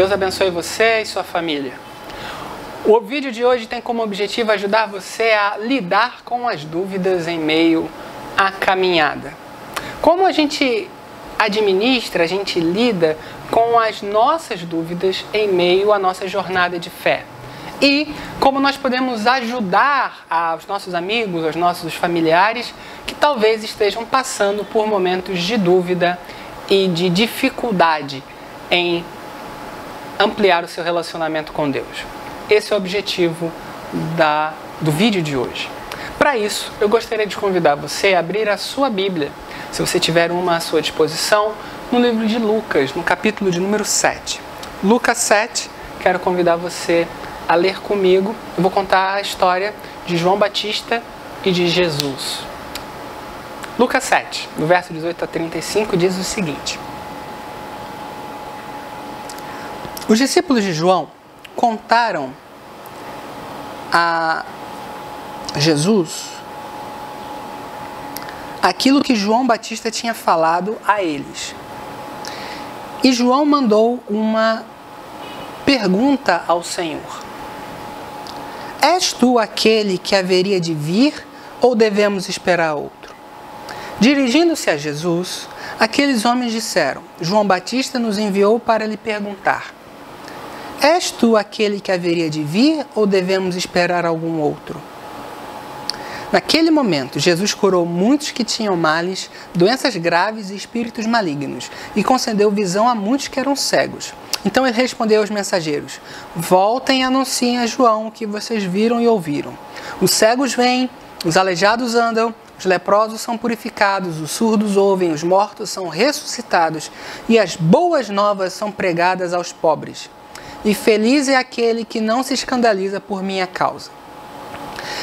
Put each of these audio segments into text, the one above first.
Deus abençoe você e sua família. O vídeo de hoje tem como objetivo ajudar você a lidar com as dúvidas em meio à caminhada. Como a gente administra, a gente lida com as nossas dúvidas em meio à nossa jornada de fé. E como nós podemos ajudar aos nossos amigos, aos nossos familiares que talvez estejam passando por momentos de dúvida e de dificuldade em ampliar o seu relacionamento com Deus. Esse é o objetivo do vídeo de hoje. Para isso, eu gostaria de convidar você a abrir a sua Bíblia, se você tiver uma à sua disposição, no livro de Lucas, no capítulo de número 7. Lucas 7, quero convidar você a ler comigo. Eu vou contar a história de João Batista e de Jesus. Lucas 7, no verso 18 a 35, diz o seguinte: Os discípulos de João contaram a Jesus aquilo que João Batista tinha falado a eles. E João mandou uma pergunta ao Senhor: És tu aquele que haveria de vir ou devemos esperar outro? Dirigindo-se a Jesus, aqueles homens disseram: João Batista nos enviou para lhe perguntar: És tu aquele que haveria de vir ou devemos esperar algum outro? Naquele momento, Jesus curou muitos que tinham males, doenças graves e espíritos malignos, e concedeu visão a muitos que eram cegos. Então ele respondeu aos mensageiros: Voltem e anunciem a João o que vocês viram e ouviram. Os cegos vêm, os aleijados andam, os leprosos são purificados, os surdos ouvem, os mortos são ressuscitados, e as boas novas são pregadas aos pobres. E feliz é aquele que não se escandaliza por minha causa.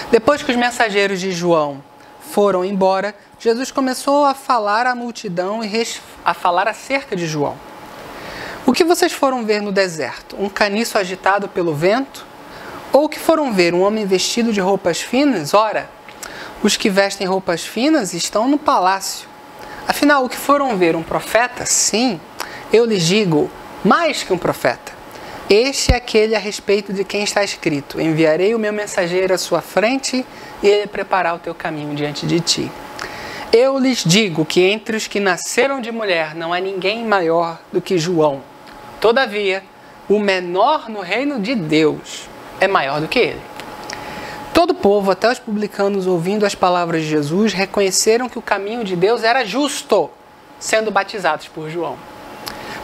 Depois que os mensageiros de João foram embora, Jesus começou a falar à multidão e a falar acerca de João. O que vocês foram ver no deserto? Um caniço agitado pelo vento? Ou o que foram ver? Um homem vestido de roupas finas? Ora, os que vestem roupas finas estão no palácio. Afinal, o que foram ver? Um profeta? Sim, eu lhes digo, mais que um profeta. Este é aquele a respeito de quem está escrito: enviarei o meu mensageiro à sua frente e ele preparará o teu caminho diante de ti. Eu lhes digo que entre os que nasceram de mulher não há ninguém maior do que João. Todavia, o menor no reino de Deus é maior do que ele. Todo o povo, até os publicanos, ouvindo as palavras de Jesus, reconheceram que o caminho de Deus era justo, sendo batizados por João.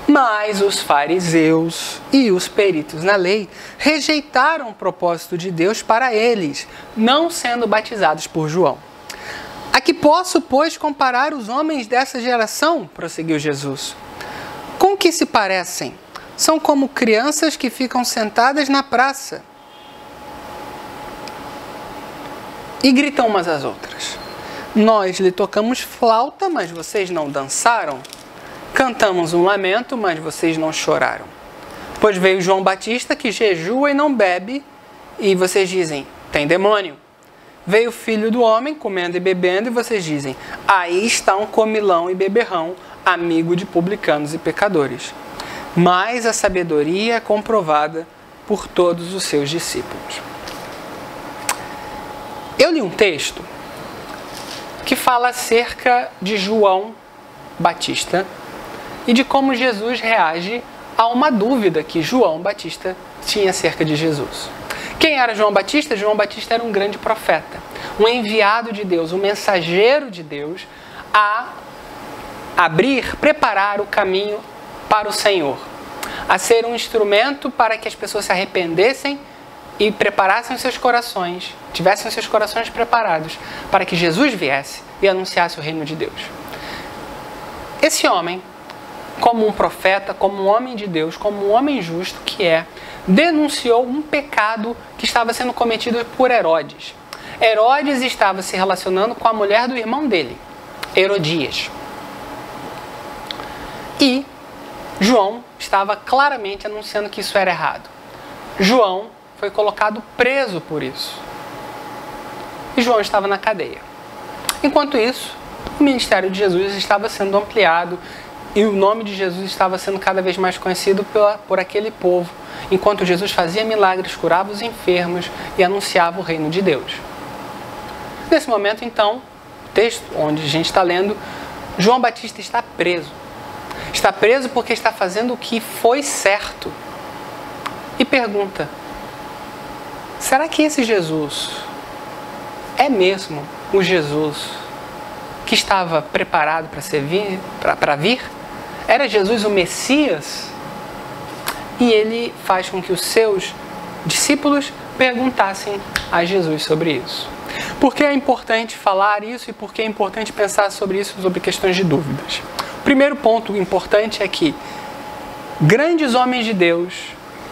Mas os fariseus e os peritos na lei rejeitaram o propósito de Deus para eles, não sendo batizados por João. A que posso, pois, comparar os homens dessa geração? Prosseguiu Jesus. Com que se parecem? São como crianças que ficam sentadas na praça e gritam umas às outras: Nós lhe tocamos flauta, mas vocês não dançaram. Cantamos um lamento, mas vocês não choraram. Pois veio João Batista, que jejua e não bebe, e vocês dizem: tem demônio. Veio o Filho do Homem, comendo e bebendo, e vocês dizem: aí está um comilão e beberrão, amigo de publicanos e pecadores. Mas a sabedoria é comprovada por todos os seus discípulos. Eu li um texto que fala acerca de João Batista e de como Jesus reage a uma dúvida que João Batista tinha acerca de Jesus. Quem era João Batista? João Batista era um grande profeta, um enviado de Deus, um mensageiro de Deus a preparar o caminho para o Senhor, a ser um instrumento para que as pessoas se arrependessem e preparassem os seus corações, tivessem os seus corações preparados para que Jesus viesse e anunciasse o reino de Deus. Esse homem, como um profeta, como um homem de Deus, como um homem justo que é, denunciou um pecado que estava sendo cometido por Herodes. Herodes estava se relacionando com a mulher do irmão dele, Herodias. E João estava claramente anunciando que isso era errado. João foi colocado preso por isso. E João estava na cadeia. Enquanto isso, o ministério de Jesus estava sendo ampliado E o nome de Jesus estava sendo cada vez mais conhecido por aquele povo, enquanto Jesus fazia milagres, curava os enfermos e anunciava o reino de Deus. Nesse momento, então, o texto onde a gente está lendo, João Batista está preso. Está preso porque está fazendo o que foi certo. E pergunta: será que esse Jesus é mesmo o Jesus que estava preparado para vir? Era Jesus o Messias? E ele faz com que os seus discípulos perguntassem a Jesus sobre isso. Por que é importante falar isso e por que é importante pensar sobre isso, sobre questões de dúvidas? O primeiro ponto importante é que grandes homens de Deus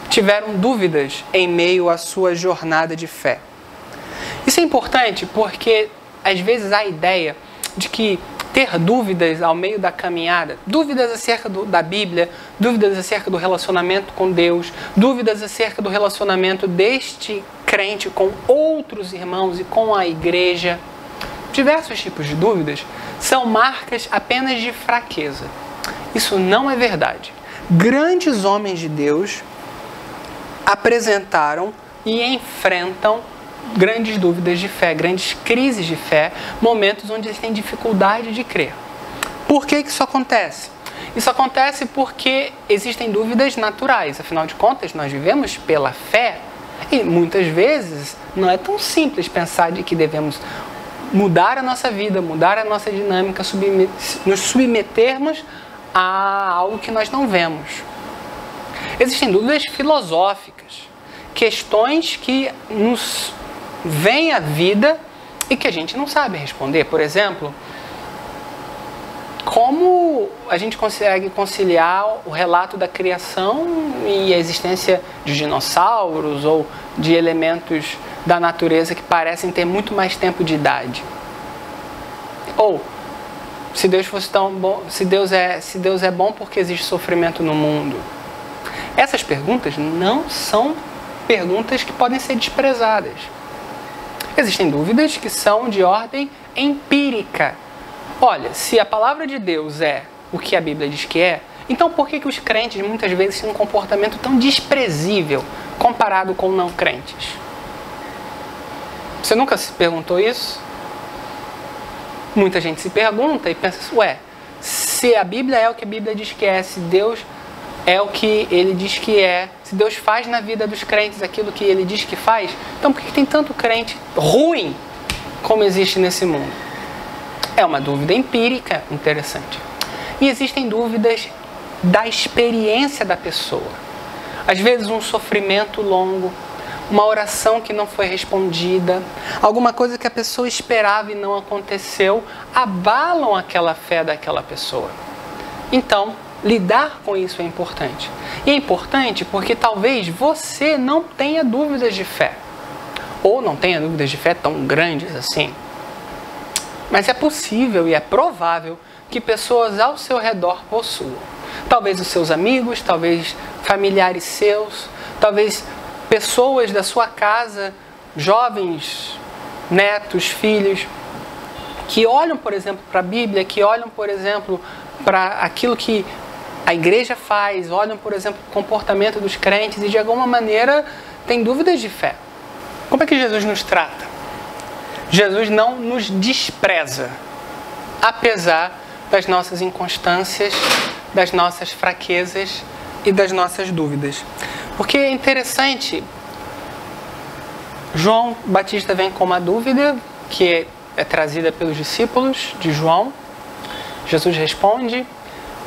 tiveram dúvidas em meio à sua jornada de fé. Isso é importante porque às vezes há a ideia de que ter dúvidas ao meio da caminhada, dúvidas acerca da Bíblia, dúvidas acerca do relacionamento com Deus, dúvidas acerca do relacionamento deste crente com outros irmãos e com a igreja, diversos tipos de dúvidas, são marcas apenas de fraqueza. Isso não é verdade. Grandes homens de Deus apresentaram e enfrentam grandes dúvidas de fé, grandes crises de fé, momentos onde eles têm dificuldade de crer. Por que isso acontece? Isso acontece porque existem dúvidas naturais. Afinal de contas, nós vivemos pela fé e muitas vezes não é tão simples pensar de que devemos mudar a nossa vida, mudar a nossa dinâmica, nos submetermos a algo que nós não vemos. Existem dúvidas filosóficas, questões que nos vêm à vida e que a gente não sabe responder. Por exemplo, como a gente consegue conciliar o relato da criação e a existência de dinossauros ou de elementos da natureza que parecem ter muito mais tempo de idade? Ou, se Deus fosse tão bom, se Deus é bom, porque existe sofrimento no mundo? Essas perguntas não são perguntas que podem ser desprezadas. Existem dúvidas que são de ordem empírica. Olha, se a palavra de Deus é o que a Bíblia diz que é, então por que os crentes muitas vezes têm um comportamento tão desprezível comparado com não crentes? Você nunca se perguntou isso? Muita gente se pergunta e pensa, se a Bíblia é o que a Bíblia diz que é, se Deus é o que Ele diz que é, se Deus faz na vida dos crentes aquilo que Ele diz que faz, então por que tem tanto crente ruim como existe nesse mundo? É uma dúvida empírica interessante. E existem dúvidas da experiência da pessoa. Às vezes um sofrimento longo, uma oração que não foi respondida, alguma coisa que a pessoa esperava e não aconteceu, abalam aquela fé daquela pessoa. Então, lidar com isso é importante. E é importante porque talvez você não tenha dúvidas de fé. Ou não tenha dúvidas de fé tão grandes assim. Mas é possível e é provável que pessoas ao seu redor possuam. Talvez os seus amigos, talvez familiares seus, talvez pessoas da sua casa, jovens, netos, filhos, que olham, por exemplo, para a Bíblia, que olham, por exemplo, para aquilo que a igreja faz, olham, por exemplo, o comportamento dos crentes e de alguma maneira têm dúvidas de fé. Como é que Jesus nos trata? Jesus não nos despreza, apesar das nossas inconstâncias, das nossas fraquezas e das nossas dúvidas. Porque é interessante, João Batista vem com uma dúvida que é trazida pelos discípulos de João. Jesus responde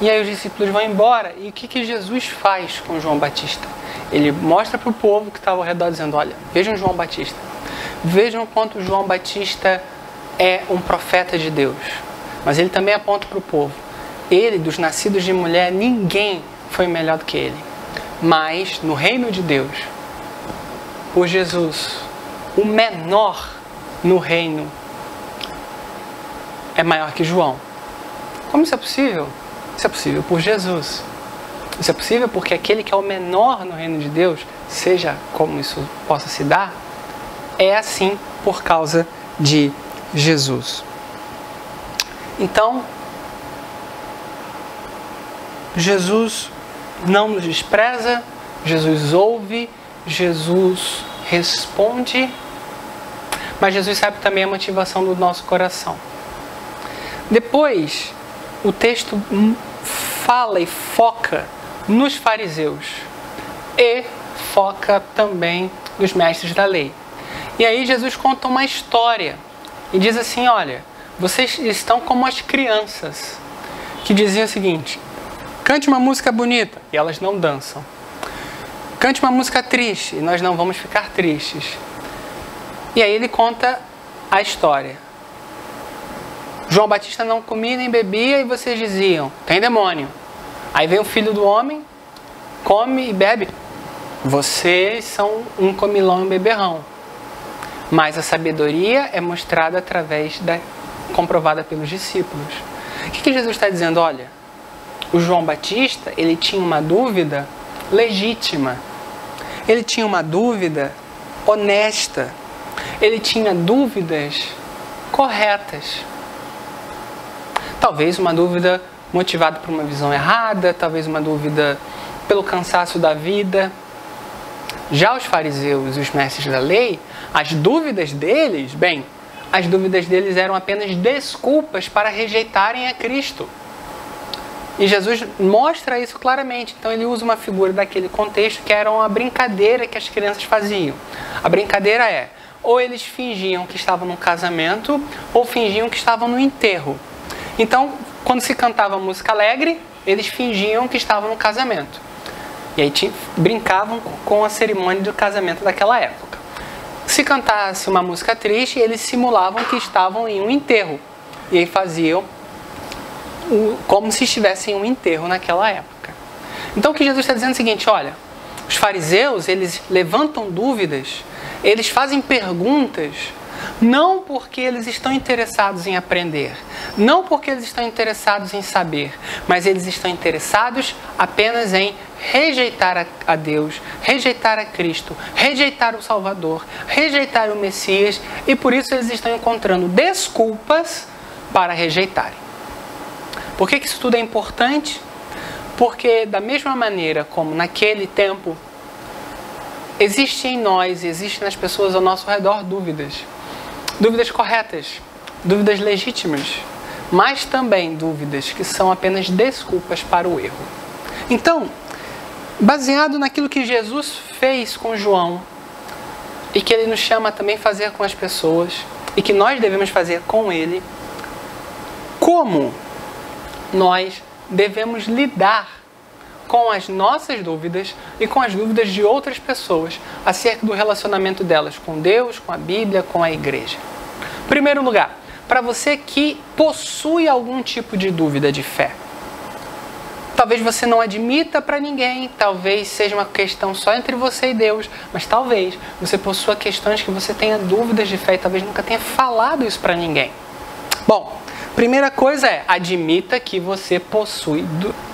e aí os discípulos vão embora. E o que Jesus faz com João Batista? Ele mostra para o povo que estava ao redor dizendo, olha, vejam João Batista. Vejam o quanto João Batista é um profeta de Deus. Mas ele também aponta para o povo. Ele, dos nascidos de mulher, ninguém foi melhor do que ele. Mas, no reino de Deus, por Jesus, o menor no reino é maior que João. Como isso é possível? Isso é possível por Jesus. Isso é possível porque aquele que é o menor no reino de Deus, seja como isso possa se dar, é assim por causa de Jesus. Então, Jesus não nos despreza, Jesus ouve, Jesus responde, mas Jesus sabe também a motivação do nosso coração. Depois, o texto fala e foca nos fariseus e foca também nos mestres da lei. E aí Jesus conta uma história e diz assim, olha, vocês estão como as crianças que diziam o seguinte, cante uma música bonita e elas não dançam. Cante uma música triste e nós não vamos ficar tristes. E aí ele conta a história. João Batista não comia nem bebia e vocês diziam, tem demônio. Aí vem o Filho do Homem, come e bebe. Vocês são um comilão e um beberrão. Mas a sabedoria é mostrada comprovada pelos discípulos. O que Jesus está dizendo? Olha, o João Batista, ele tinha uma dúvida legítima. Ele tinha uma dúvida honesta. Ele tinha dúvidas corretas. Talvez uma dúvida motivada por uma visão errada, talvez uma dúvida pelo cansaço da vida. Já os fariseus e os mestres da lei, as dúvidas deles, as dúvidas deles eram apenas desculpas para rejeitarem a Cristo. E Jesus mostra isso claramente. Então ele usa uma figura daquele contexto que era uma brincadeira que as crianças faziam. A brincadeira é, ou eles fingiam que estavam no casamento, ou fingiam que estavam no enterro. Então, quando se cantava música alegre, eles fingiam que estavam no casamento. E aí brincavam com a cerimônia do casamento daquela época. Se cantasse uma música triste, eles simulavam que estavam em um enterro. E aí faziam como se estivessem em um enterro naquela época. Então o que Jesus está dizendo é o seguinte, olha, os fariseus, eles levantam dúvidas, eles fazem perguntas, não porque eles estão interessados em aprender, não porque eles estão interessados em saber, mas eles estão interessados apenas em rejeitar a Deus, rejeitar a Cristo, rejeitar o Salvador, rejeitar o Messias, e por isso eles estão encontrando desculpas para rejeitarem. Por que isso tudo é importante? Porque da mesma maneira como naquele tempo, existe em nós, existe nas pessoas ao nosso redor dúvidas. Dúvidas corretas, dúvidas legítimas, mas também dúvidas que são apenas desculpas para o erro. Então, baseado naquilo que Jesus fez com João, e que ele nos chama também a fazer com as pessoas, e que nós devemos fazer com ele, como nós devemos lidar com as nossas dúvidas e com as dúvidas de outras pessoas acerca do relacionamento delas com Deus, com a Bíblia, com a igreja. Em primeiro lugar, para você que possui algum tipo de dúvida de fé, talvez você não admita para ninguém, talvez seja uma questão só entre você e Deus, mas talvez você possua questões que você tenha dúvidas de fé e talvez nunca tenha falado isso para ninguém. Bom, primeira coisa é, admita que você possui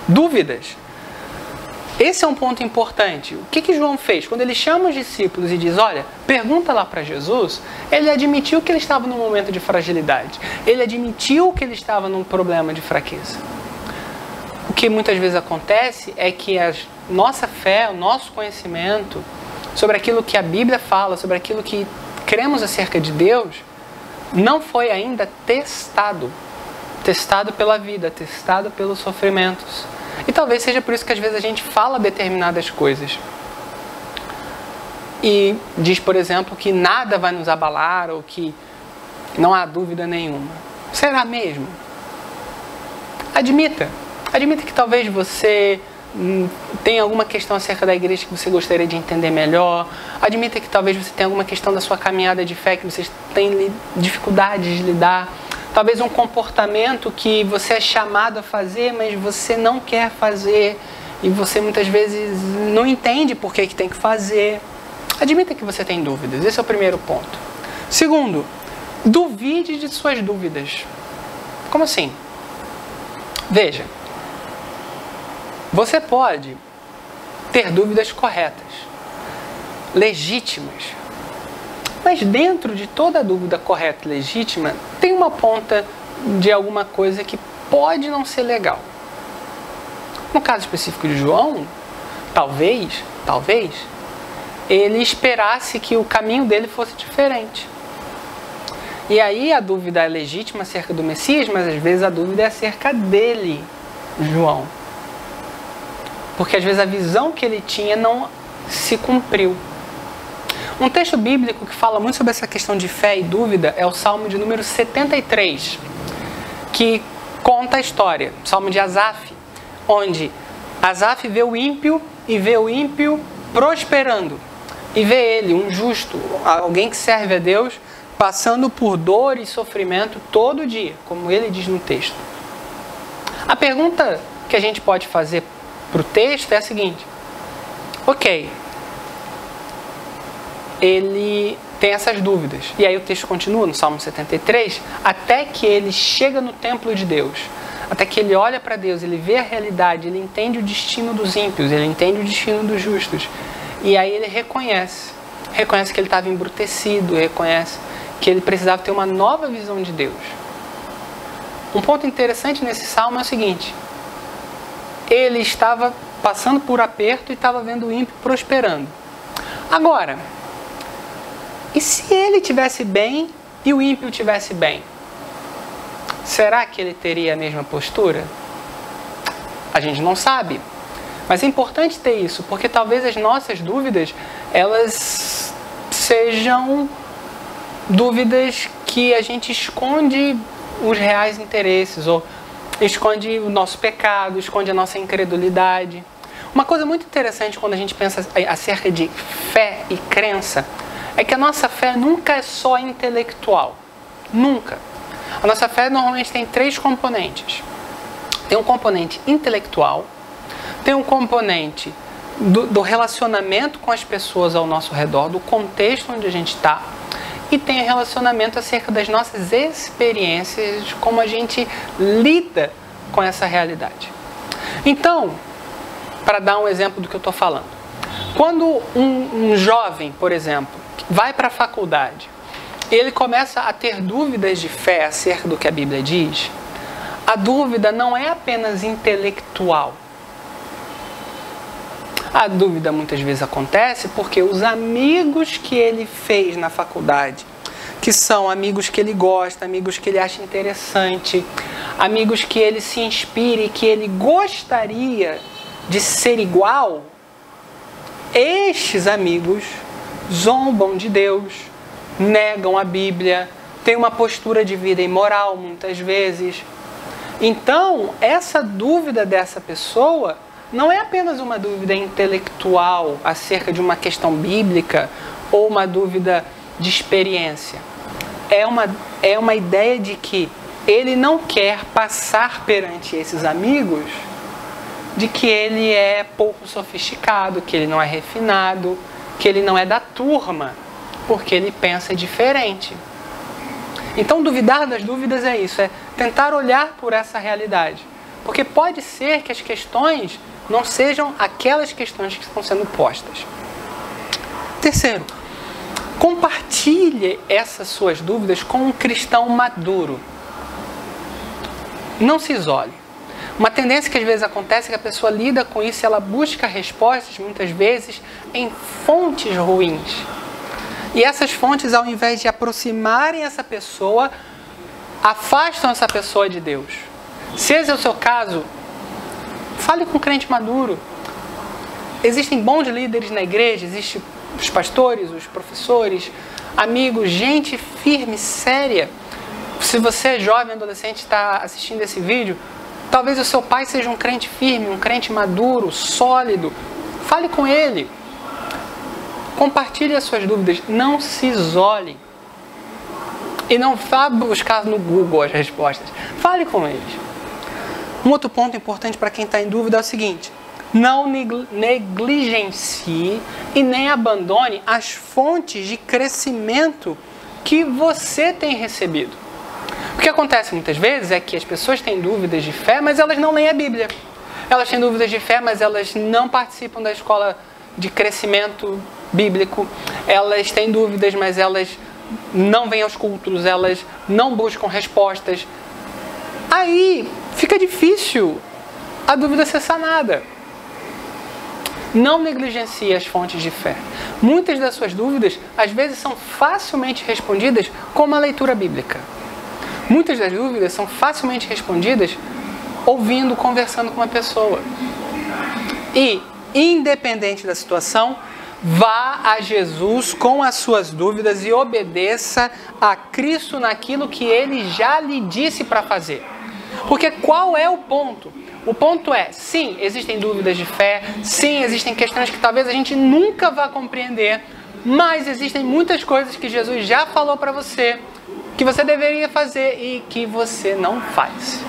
dúvidas. Esse é um ponto importante. O que João fez? Quando ele chama os discípulos e diz, olha, pergunta lá para Jesus, ele admitiu que ele estava num momento de fragilidade. Ele admitiu que ele estava num problema de fraqueza. O que muitas vezes acontece é que a nossa fé, o nosso conhecimento sobre aquilo que a Bíblia fala, sobre aquilo que cremos acerca de Deus, não foi ainda testado. Testado pela vida, testado pelos sofrimentos. E talvez seja por isso que às vezes a gente fala determinadas coisas. E diz, por exemplo, que nada vai nos abalar ou que não há dúvida nenhuma. Será mesmo? Admita. Admita que talvez você tenha alguma questão acerca da igreja que você gostaria de entender melhor. Admita que talvez você tenha alguma questão da sua caminhada de fé que você tem dificuldade de lidar. Talvez um comportamento que você é chamado a fazer, mas você não quer fazer. E você muitas vezes não entende por que tem que fazer. Admita que você tem dúvidas. Esse é o primeiro ponto. Segundo, duvide de suas dúvidas. Como assim? Veja, você pode ter dúvidas corretas, legítimas. Mas dentro de toda dúvida correta e legítima, tem uma ponta de alguma coisa que pode não ser legal. No caso específico de João, talvez, ele esperasse que o caminho dele fosse diferente. E aí a dúvida é legítima acerca do Messias, mas às vezes a dúvida é acerca dele, João. Porque às vezes a visão que ele tinha não se cumpriu. Um texto bíblico que fala muito sobre essa questão de fé e dúvida é o Salmo de número 73, que conta a história, o Salmo de Asaf, onde Asaf vê o ímpio e vê o ímpio prosperando. E vê ele, um justo, alguém que serve a Deus, passando por dor e sofrimento todo dia, como ele diz no texto. A pergunta que a gente pode fazer para o texto é a seguinte: ok, ele tem essas dúvidas. E aí o texto continua no Salmo 73, até que ele chega no templo de Deus, até que ele olha para Deus, ele vê a realidade, ele entende o destino dos ímpios, ele entende o destino dos justos. E aí ele reconhece que ele estava embrutecido, reconhece que ele precisava ter uma nova visão de Deus. Um ponto interessante nesse salmo é o seguinte: ele estava passando por aperto e estava vendo o ímpio prosperando. Agora, e se ele estivesse bem e o ímpio estivesse bem? Será que ele teria a mesma postura? A gente não sabe. Mas é importante ter isso, porque talvez as nossas dúvidas, elas sejam dúvidas que a gente esconde os reais interesses, ou esconde o nosso pecado, esconde a nossa incredulidade. Uma coisa muito interessante quando a gente pensa acerca de fé e crença, é que a nossa fé nunca é só intelectual. Nunca. A nossa fé normalmente tem 3 componentes. Tem um componente intelectual, tem um componente do relacionamento com as pessoas ao nosso redor, do contexto onde a gente está, e tem relacionamento acerca das nossas experiências, de como a gente lida com essa realidade. Então, para dar um exemplo do que eu estou falando, quando um jovem, por exemplo, vai para a faculdade e ele começa a ter dúvidas de fé acerca do que a Bíblia diz, a dúvida não é apenas intelectual. A dúvida muitas vezes acontece porque os amigos que ele fez na faculdade, que são amigos que ele gosta, amigos que ele acha interessante, amigos que ele se inspire, que ele gostaria de ser igual, estes amigos zombam de Deus, negam a Bíblia, têm uma postura de vida imoral muitas vezes. Então, essa dúvida dessa pessoa não é apenas uma dúvida intelectual acerca de uma questão bíblica ou uma dúvida de experiência. É uma ideia de que ele não quer passar perante esses amigos de que ele é pouco sofisticado, que ele não é refinado, que ele não é da turma, porque ele pensa diferente. Então, duvidar das dúvidas é isso, é tentar olhar por essa realidade. Porque pode ser que as questões não sejam aquelas questões que estão sendo postas. Terceiro, compartilhe essas suas dúvidas com um cristão maduro. Não se isole. Uma tendência que às vezes acontece é que a pessoa lida com isso e ela busca respostas, muitas vezes, em fontes ruins. E essas fontes, ao invés de aproximarem essa pessoa, afastam essa pessoa de Deus. Se esse é o seu caso, fale com um crente maduro. Existem bons líderes na igreja, existem os pastores, os professores, amigos, gente firme, séria. Se você é jovem, adolescente, está assistindo esse vídeo, talvez o seu pai seja um crente firme, um crente maduro, sólido. Fale com ele. Compartilhe as suas dúvidas. Não se isole. E não vá buscar no Google as respostas. Fale com eles. Um outro ponto importante para quem está em dúvida é o seguinte: não negligencie e nem abandone as fontes de crescimento que você tem recebido. O que acontece muitas vezes é que as pessoas têm dúvidas de fé, mas elas não leem a Bíblia. Elas têm dúvidas de fé, mas elas não participam da escola de crescimento bíblico. Elas têm dúvidas, mas elas não vêm aos cultos, elas não buscam respostas. Aí fica difícil a dúvida ser sanada. Não negligencie as fontes de fé. Muitas das suas dúvidas, às vezes, são facilmente respondidas com uma leitura bíblica. Muitas das dúvidas são facilmente respondidas ouvindo, conversando com uma pessoa. E, independente da situação, vá a Jesus com as suas dúvidas e obedeça a Cristo naquilo que Ele já lhe disse para fazer. Porque qual é o ponto? O ponto é, sim, existem dúvidas de fé, sim, existem questões que talvez a gente nunca vá compreender, mas existem muitas coisas que Jesus já falou para você, que você deveria fazer e que você não faz.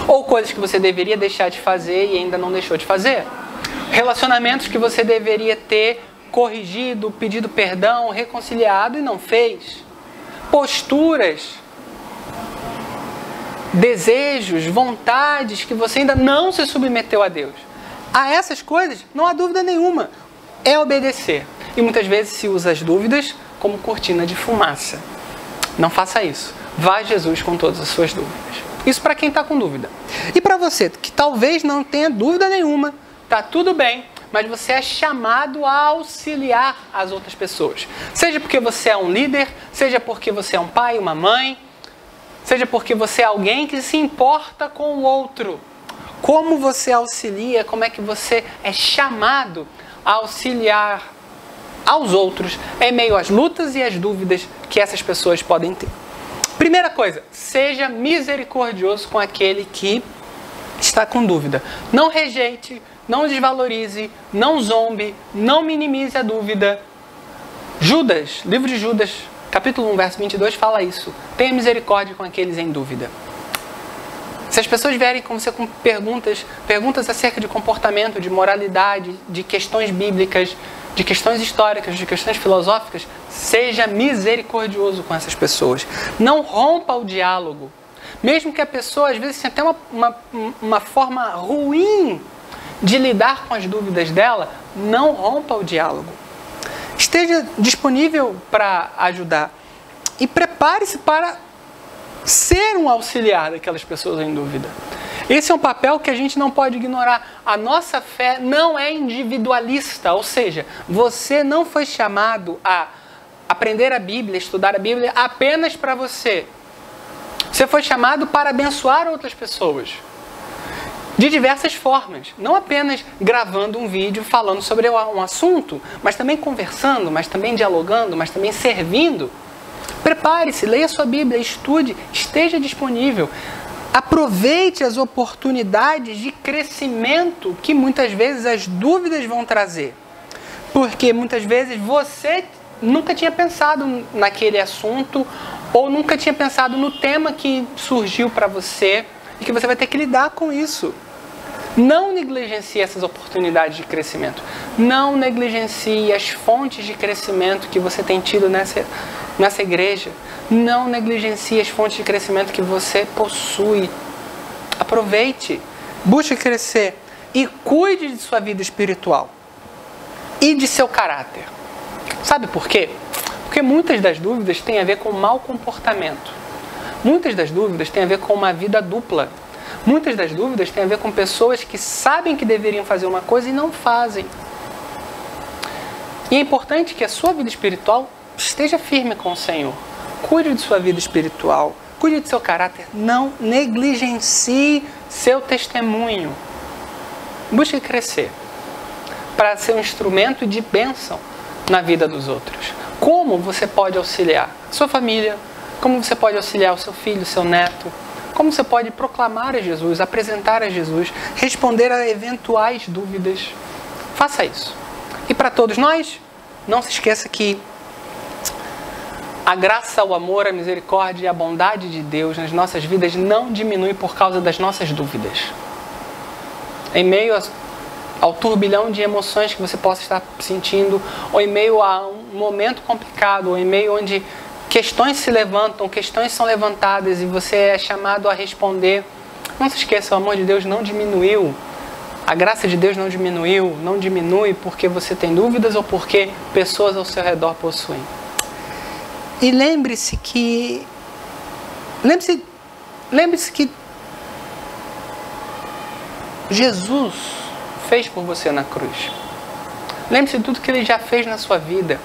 Ou coisas que você deveria deixar de fazer e ainda não deixou de fazer. Relacionamentos que você deveria ter corrigido, pedido perdão, reconciliado e não fez. Posturas, desejos, vontades que você ainda não se submeteu a Deus. A essas coisas não há dúvida nenhuma. É obedecer. E muitas vezes se usa as dúvidas como cortina de fumaça. Não faça isso. Vá a Jesus com todas as suas dúvidas. Isso para quem está com dúvida. E para você que talvez não tenha dúvida nenhuma, está tudo bem, mas você é chamado a auxiliar as outras pessoas. Seja porque você é um líder, seja porque você é um pai, uma mãe, seja porque você é alguém que se importa com o outro. Como você auxilia, como é que você é chamado a auxiliar aos outros em meio às lutas e às dúvidas que essas pessoas podem ter. Primeira coisa, seja misericordioso com aquele que está com dúvida. Não rejeite, não desvalorize, não zombe, não minimize a dúvida. Judas, livro de Judas, capítulo 1, verso 22, fala isso. Tenha misericórdia com aqueles em dúvida. Se as pessoas vierem com você com perguntas acerca de comportamento, de moralidade, de questões bíblicas, de questões históricas, de questões filosóficas, seja misericordioso com essas pessoas. Não rompa o diálogo. Mesmo que a pessoa, às vezes, tenha até uma forma ruim de lidar com as dúvidas dela, não rompa o diálogo. Esteja disponível para ajudar. E prepare-se para ser um auxiliar daquelas pessoas em dúvida. Esse é um papel que a gente não pode ignorar. A nossa fé não é individualista, ou seja, você não foi chamado a aprender a Bíblia, estudar a Bíblia apenas para você. Você foi chamado para abençoar outras pessoas. De diversas formas. Não apenas gravando um vídeo falando sobre um assunto, mas também conversando, mas também dialogando, mas também servindo. Prepare-se, leia sua Bíblia, estude, esteja disponível. Aproveite as oportunidades de crescimento que muitas vezes as dúvidas vão trazer. Porque muitas vezes você nunca tinha pensado naquele assunto ou nunca tinha pensado no tema que surgiu para você e que você vai ter que lidar com isso. Não negligencie essas oportunidades de crescimento. Não negligencie as fontes de crescimento que você tem tido nessa igreja. Não negligencie as fontes de crescimento que você possui. Aproveite, busque crescer e cuide de sua vida espiritual e de seu caráter. Sabe por quê? Porque muitas das dúvidas têm a ver com mau comportamento. Muitas das dúvidas têm a ver com uma vida dupla. Muitas das dúvidas têm a ver com pessoas que sabem que deveriam fazer uma coisa e não fazem. E é importante que a sua vida espiritual esteja firme com o Senhor. Cuide de sua vida espiritual, cuide de seu caráter. Não negligencie seu testemunho. Busque crescer para ser um instrumento de bênção na vida dos outros. Como você pode auxiliar a sua família? Como você pode auxiliar o seu filho, o seu neto? Como você pode proclamar a Jesus, apresentar a Jesus, responder a eventuais dúvidas? Faça isso. E para todos nós, não se esqueça que a graça, o amor, a misericórdia e a bondade de Deus nas nossas vidas não diminui por causa das nossas dúvidas. Em meio ao turbilhão de emoções que você possa estar sentindo, ou em meio a um momento complicado, ou em meio onde questões se levantam, questões são levantadas e você é chamado a responder. Não se esqueça, o amor de Deus não diminuiu. A graça de Deus não diminuiu, não diminui porque você tem dúvidas ou porque pessoas ao seu redor possuem. E lembre-se que Jesus fez por você na cruz. Lembre-se de tudo que Ele já fez na sua vida.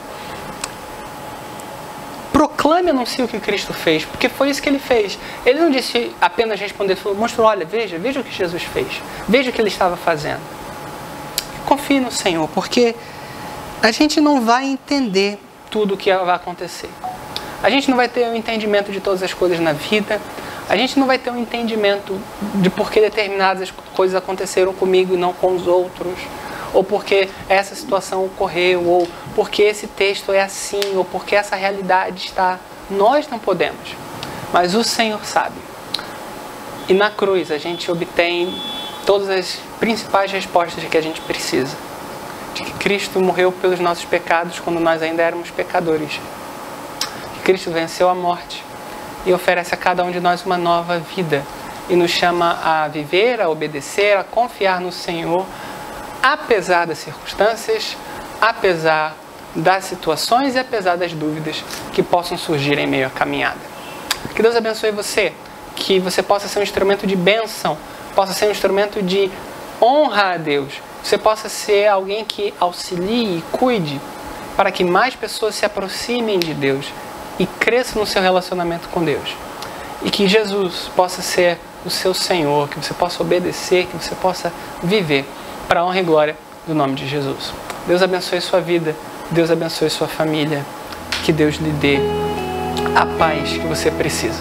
Proclame e anuncie o que Cristo fez, porque foi isso que Ele fez. Ele não disse apenas responder, ele falou, mostrou, olha, veja o que Jesus fez. Veja o que Ele estava fazendo. Confie no Senhor, porque a gente não vai entender tudo o que vai acontecer. A gente não vai ter um entendimento de todas as coisas na vida. A gente não vai ter um entendimento de por que determinadas coisas aconteceram comigo e não com os outros. Ou porque essa situação ocorreu, ou porque esse texto é assim, ou porque essa realidade está... Nós não podemos, mas o Senhor sabe. E na cruz a gente obtém todas as principais respostas que a gente precisa. De que Cristo morreu pelos nossos pecados quando nós ainda éramos pecadores. Que Cristo venceu a morte e oferece a cada um de nós uma nova vida. E nos chama a viver, a obedecer, a confiar no Senhor, apesar das circunstâncias, apesar das situações e apesar das dúvidas que possam surgir em meio à caminhada. Que Deus abençoe você, que você possa ser um instrumento de bênção, possa ser um instrumento de honra a Deus, você possa ser alguém que auxilie e cuide para que mais pessoas se aproximem de Deus e cresçam no seu relacionamento com Deus. E que Jesus possa ser o seu Senhor, que você possa obedecer, que você possa viver para a honra e glória do nome de Jesus. Deus abençoe sua vida, Deus abençoe sua família, que Deus lhe dê a paz que você precisa.